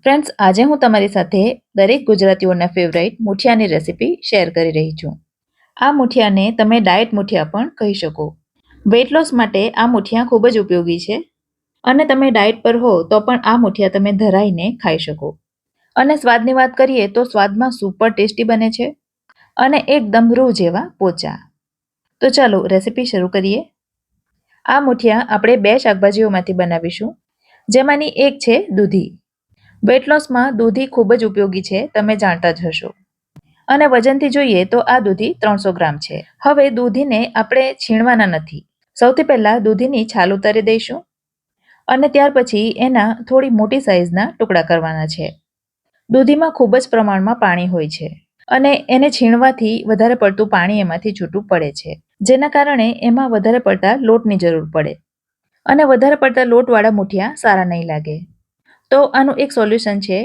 Friends, આજે હું તમારી સાથે દરેક ગુજરાતીઓના ફેવરાઇટ મુઠિયાની રેસીપી શેર કરી રહી છું. આ મુઠિયાને તમે ડાયટ મુઠિયા પણ કહી શકો. વેટ લોસ માટે આ મુઠિયા ખૂબ જ ઉપયોગી છે અને તમે ડાયટ પર હો તો પણ આ મુઠિયા તમે ધરાઈને ખાઈ શકો. અને સ્વાદની વાત કરીએ તો સ્વાદમાં સુપર ટેસ્ટી બને છે અને એકદમ રૂ જેવા પોચા. તો ચાલો રેસીપી શરૂ કરીએ. આ મુઠિયા આપણે 2 શાકભાજીઓમાંથી બનાવીશું, જેમાંની એક છે દૂધી. વેટ લોસમાં દૂધી ખૂબ જ ઉપયોગી છે, તમે જાણતા જ હશો. અને વજનથી જોઈએ તો આ દૂધી 300 ગ્રામ છે. હવે દૂધીને આપણે છીણવાના નથી. સૌથી પહેલા દૂધીની છાલ ઉતારી દઈશું અને ત્યાર પછી એના થોડી મોટી સાઈઝના ટુકડા કરવાના છે. દૂધીમાં ખૂબ જ પ્રમાણમાં પાણી હોય છે અને એને છીણવાથી વધારે પડતું પાણી એમાંથી છૂટું પડે છે, જેના કારણે એમાં વધારે પડતા લોટની જરૂર પડે અને વધારે પડતા લોટવાળા મુઠિયા સારા નહીં લાગે. તો આનું એક સોલ્યુશન છે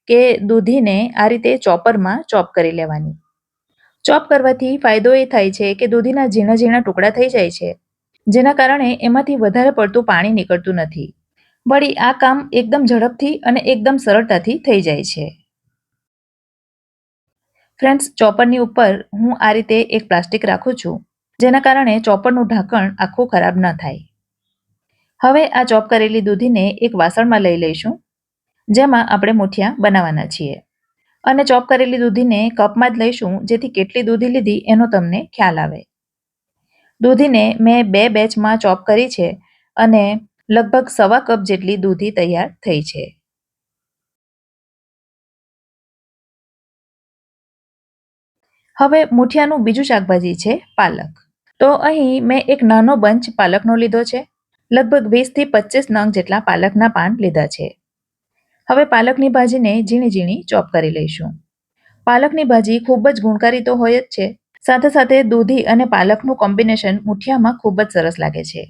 કે દૂધીને આ રીતે ચોપરમાં ચોપ કરી લેવાની. ચોપ કરવાથી ફાયદો એ થાય છે કે દૂધીના ઝીણા ઝીણા ટુકડા થઈ જાય છે, જેના કારણે એમાંથી વધારે પડતું પાણી નીકળતું નથી. વળી આ કામ એકદમ ઝડપથી અને એકદમ સરળતાથી થઈ જાય છે. ફ્રેન્ડ્સ, ચોપરની ઉપર હું આ રીતે એક પ્લાસ્ટિક રાખું છું, જેના કારણે ચોપરનું ઢાંકણ આખું ખરાબ ન થાય. હવે આ ચોપ કરેલી દૂધીને એક વાસણમાં લઈ લઈશું, જેમાં આપણે મુઠિયા બનાવવાના છીએ. અને ચોપ કરેલી દૂધીને કપમાં જ લઈશું, જેથી કેટલી દૂધી લીધી એનો તમને ખ્યાલ આવે. દૂધીને મેં 2 બેચમાં ચોપ કરી છે અને લગભગ 1.25 કપ જેટલી દૂધી તૈયાર થઈ છે. હવે મુઠિયાનું બીજું શાકભાજી છે પાલક. તો અહીં મેં એક નાનો બંચ પાલકનો લીધો છે. લગભગ 20 થી 25 નંગ જેટલા પાલકના પાન લીધા છે. હવે પાલકની ભાજીને ઝીણી ઝીણી ચોપ કરી લઈશું. પાલકની ભાજી ખૂબ જ ગુણકારી તો હોય જ છે, સાથે સાથે દૂધી અને પાલકનું કોમ્બિનેશન મુઠિયામાં ખૂબ જ સરસ લાગે છે.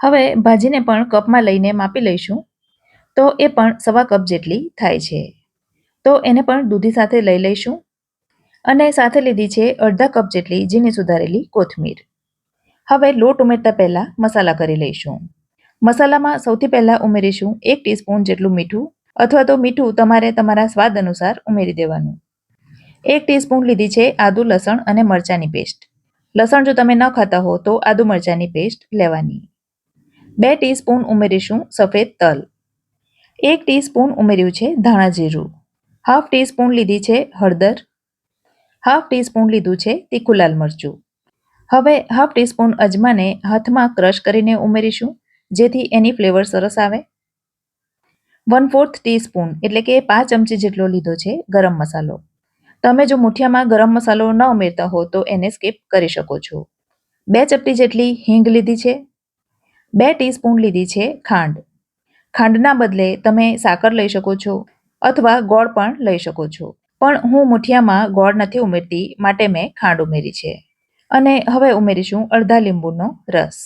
હવે ભાજીને પણ કપમાં લઈને માપી લઈશું, તો એ પણ 1.25 કપ જેટલી થાય છે. તો એને પણ દૂધી સાથે લઈ લઈશું અને સાથે લીધી છે અડધા કપ જેટલી ઝીણી સુધારેલી કોથમીર. હવે લોટ ઉમેરતા પહેલા મસાલા કરી લઈશું. મસાલામાં સૌથી પહેલા ઉમેરીશું 1 ટીસ્પૂન જેટલું મીઠું, અથવા તો મીઠું તમારે તમારા સ્વાદ અનુસાર ઉમેરી દેવાનું. 1 ટીસ્પૂન લીધી છે આદુ, લસણ અને મરચાંની પેસ્ટ. લસણ જો તમે ન ખાતા હો તો આદુ મરચાંની પેસ્ટ લેવાની. 2 ટીસ્પૂન ઉમેરીશું સફેદ તલ. 1 ટીસ્પૂન ઉમેર્યું છે ધાણા જીરું. હાફ ટીસ્પૂન લીધી છે હળદર. હાફ ટીસ્પૂન લીધું છે તીખું લાલ મરચું. હવે હાફ ટીસ્પૂન અજમાને હાથમાં ક્રશ કરીને ઉમેરીશું, જેથી એની ફ્લેવર સરસ આવે. 1/4 ટીસ્પૂન એટલે કે 5 ચમચી જેટલો લીધો છે ગરમ મસાલો. તમે જો મુઠિયામાં ગરમ મસાલો ન ઉમેરતા હો તો એને સ્કીપ કરી શકો છો. 2 ચપટી જેટલી હિંગ લીધી છે. 2 ટીસ્પૂન લીધી છે ખાંડ. ખાંડના બદલે તમે સાકર લઈ શકો છો અથવા ગોળ પણ લઈ શકો છો, પણ હું મુઠિયામાં ગોળ નથી ઉમેરતી, માટે મેં ખાંડ ઉમેરી છે. અને હવે ઉમેરીશું અડધા લીંબુનો રસ.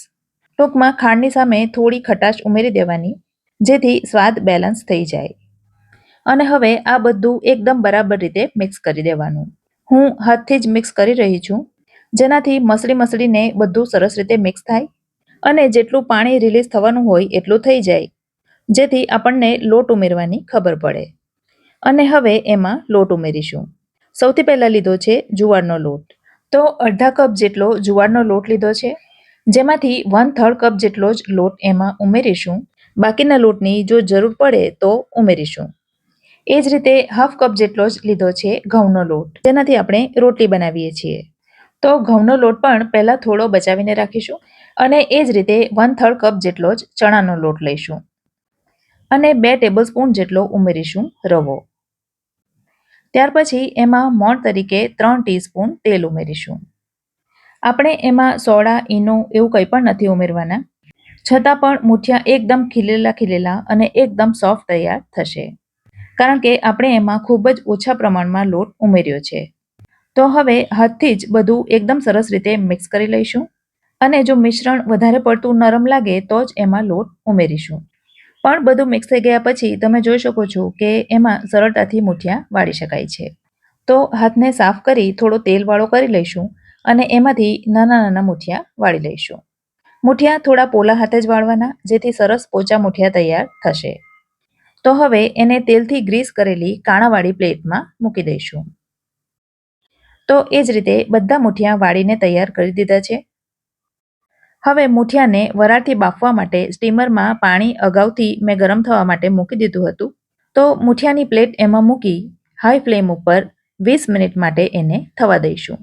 ટૂંકમાં ખાંડની સામે થોડી ખટાશ ઉમેરી દેવાની, જેથી સ્વાદ બેલેન્સ થઈ જાય. અને હવે આ બધું એકદમ બરાબર રીતે મિક્સ કરી દેવાનું. હું હાથથી જ મિક્સ કરી રહી છું, જેનાથી મસળીને બધું સરસ રીતે મિક્સ થાય અને જેટલું પાણી રિલીઝ થવાનું હોય એટલું થઈ જાય, જેથી આપણને લોટ ઉમેરવાની ખબર પડે. અને હવે એમાં લોટ ઉમેરીશું. સૌથી પહેલા લીધો છે જુવારનો લોટ. તો અડધા કપ જેટલો જુવારનો લોટ લીધો છે, જેમાંથી 1/3 કપ જેટલો જ લોટ એમાં ઉમેરીશું. બાકીના લોટની જો જરૂર પડે તો ઉમેરીશું. એ જ રીતે હાફ કપ જેટલો જ લીધો છે ઘઉંનો લોટ, જેનાથી આપણે રોટલી બનાવીએ છીએ. તો ઘઉંનો લોટ પણ પહેલાં થોડો બચાવીને રાખીશું અને એ જ રીતે 1/3 કપ જેટલો જ ચણાનો લોટ લઈશું અને 2 ટેબલસ્પૂન જેટલો ઉમેરીશું રવો. ત્યાર પછી એમાં મોણ તરીકે 3 ટીસ્પૂન તેલ ઉમેરીશું. આપણે એમાં સોડા, ઈનો એવું કંઈ પણ નથી ઉમેરવાના, છતાં પણ મુઠિયા એકદમ ખીલેલા અને એકદમ સોફ્ટ તૈયાર થશે, કારણ કે આપણે એમાં ખૂબ જ ઓછા પ્રમાણમાં લોટ ઉમેર્યો છે. તો હવે હાથથી જ બધું એકદમ સરસ રીતે મિક્સ કરી લઈશું અને જો મિશ્રણ વધારે પડતું નરમ લાગે તો જ એમાં લોટ ઉમેરીશું. પણ બધું મિક્સ થઈ ગયા પછી તમે જોઈ શકો છો કે એમાં સરળતાથી મુઠિયા વાળી શકાય છે. તો હાથને સાફ કરી થોડો તેલવાળો કરી લઈશું અને એમાંથી નાના નાના મુઠિયા વાળી લઈશું. મુઠિયા થોડા પોલા હાથે જ વાળવાના, જેથી સરસ પોચા મુઠિયા તૈયાર થશે. તો હવે એને તેલથી ગ્રીસ કરેલી કાણાવાળી પ્લેટમાં મૂકી દઈશું. તો એ જ રીતે બધા મુઠિયા વાળીને તૈયાર કરી દીધા છે. હવે મુઠિયાને વરાળથી બાફવા માટે સ્ટીમરમાં પાણી અગાઉથી મેં ગરમ થવા માટે મૂકી દીધું હતું. તો મુઠિયાની પ્લેટ એમાં મૂકી હાઈ ફ્લેમ ઉપર 20 મિનિટ માટે એને થવા દઈશું.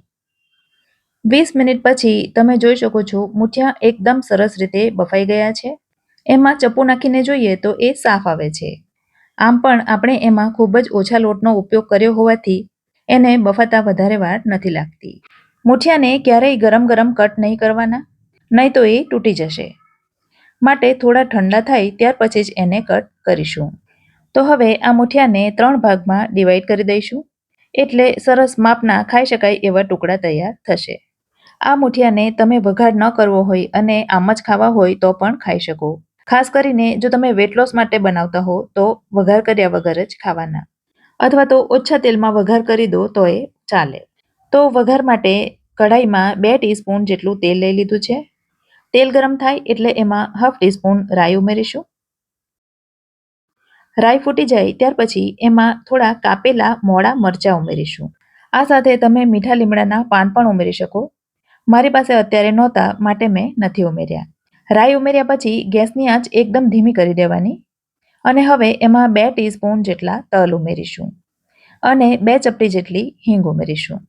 20 મિનિટ પછી તમે જોઈ શકો છો મુઠિયા એકદમ સરસ રીતે બફાઈ ગયા છે. એમાં ચપ્પુ નાખીને જોઈએ તો એ સાફ આવે છે. આમ પણ આપણે એમાં ખૂબ જ ઓછા લોટનો ઉપયોગ કર્યો હોવાથી એને બફાતા વધારે વાર નથી લાગતી. મુઠિયાને ક્યારેય ગરમ ગરમ કટ નહીં કરવાના, નહીં તો એ તૂટી જશે. માટે થોડા ઠંડા થાય ત્યાર પછી જ એને કટ કરીશું. તો હવે આ મુઠિયાને 3 ભાગમાં ડિવાઈડ કરી દઈશું. એટલે સરસ માપના ખાઈ શકાય એવા ટુકડા તૈયાર થશે. આ મુઠિયાને તમે વઘાર ન કરવો હોય અને આમ જ ખાવા હોય તો પણ ખાઈ શકો. ખાસ કરીને જો તમે વેટ લોસ માટે બનાવતા હો તો વઘાર કર્યા વગર જ ખાવાના, અથવા તો ઓછા તેલમાં વઘાર કરી દો તો એ ચાલે. તો વઘાર માટે કઢાઈમાં 2 ટીસ્પૂન જેટલું તેલ લઈ લીધું છે. તેલ ગરમ થાય એટલે એમાં હાફ ટીસ્પૂન રાઈ ઉમેરીશું. રાઈ ફૂટી જાય ત્યાર પછી એમાં થોડા કાપેલા મોળા મરચાં ઉમેરીશું. આ સાથે તમે મીઠા લીમડાના પાન પણ ઉમેરી શકો. મારી પાસે અત્યારે નહોતા માટે મેં નથી ઉમેર્યા. રાઈ ઉમેર્યા પછી ગેસની આંચ એકદમ ધીમી કરી દેવાની અને હવે એમાં 2 ટીસ્પૂન જેટલા તલ ઉમેરીશું અને 2 ચપટી જેટલી હિંગ ઉમેરીશું.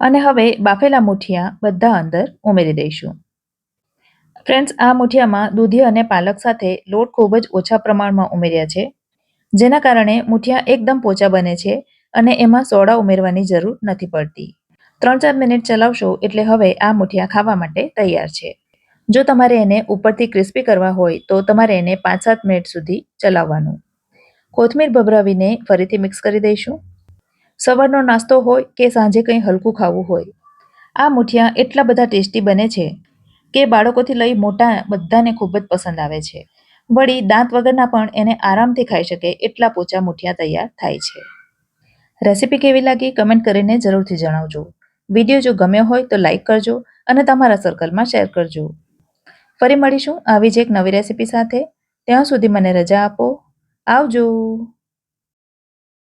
અને હવે બાફેલા મુઠિયા બધા અંદર ઉમેરી દઈશું. ફ્રેન્ડ્સ, આ મુઠિયામાં દૂધી અને પાલક સાથે લોટ ખૂબ જ ઓછા પ્રમાણમાં ઉમેર્યા છે, જેના કારણે મુઠિયા એકદમ પોચા બને છે અને એમાં સોડા ઉમેરવાની જરૂર નથી પડતી. 3-4 મિનિટ ચલાવશો એટલે હવે આ મુઠિયા ખાવા માટે તૈયાર છે. જો તમારે એને ઉપરથી ક્રિસ્પી કરવા હોય તો તમારે એને 5-7 મિનિટ સુધી ચલાવવાનું. કોથમીર ભભરાવીને ફરીથી મિક્સ કરી દઈશું. સવારનો નાસ્તો હોય કે સાંજે કંઈ હલકું ખાવું હોય, આ મુઠિયા એટલા બધા ટેસ્ટી બને છે કે બાળકોથી લઈ મોટા બધાને ખૂબ જ પસંદ આવે છે. વળી દાંત વગરના પણ એને આરામથી ખાઈ શકે એટલા પોચા મુઠિયા તૈયાર થાય છે. રેસીપી કેવી લાગી કમેન્ટ કરીને જરૂરથી જણાવજો. વિડીયો જો ગમ્યો હોય તો લાઈક કરજો અને તમારા સર્કલમાં શેર કરજો. ફરી મળીશું આવી જ એક નવી રેસીપી સાથે. ત્યાં સુધી મને રજા આપો. આવજો.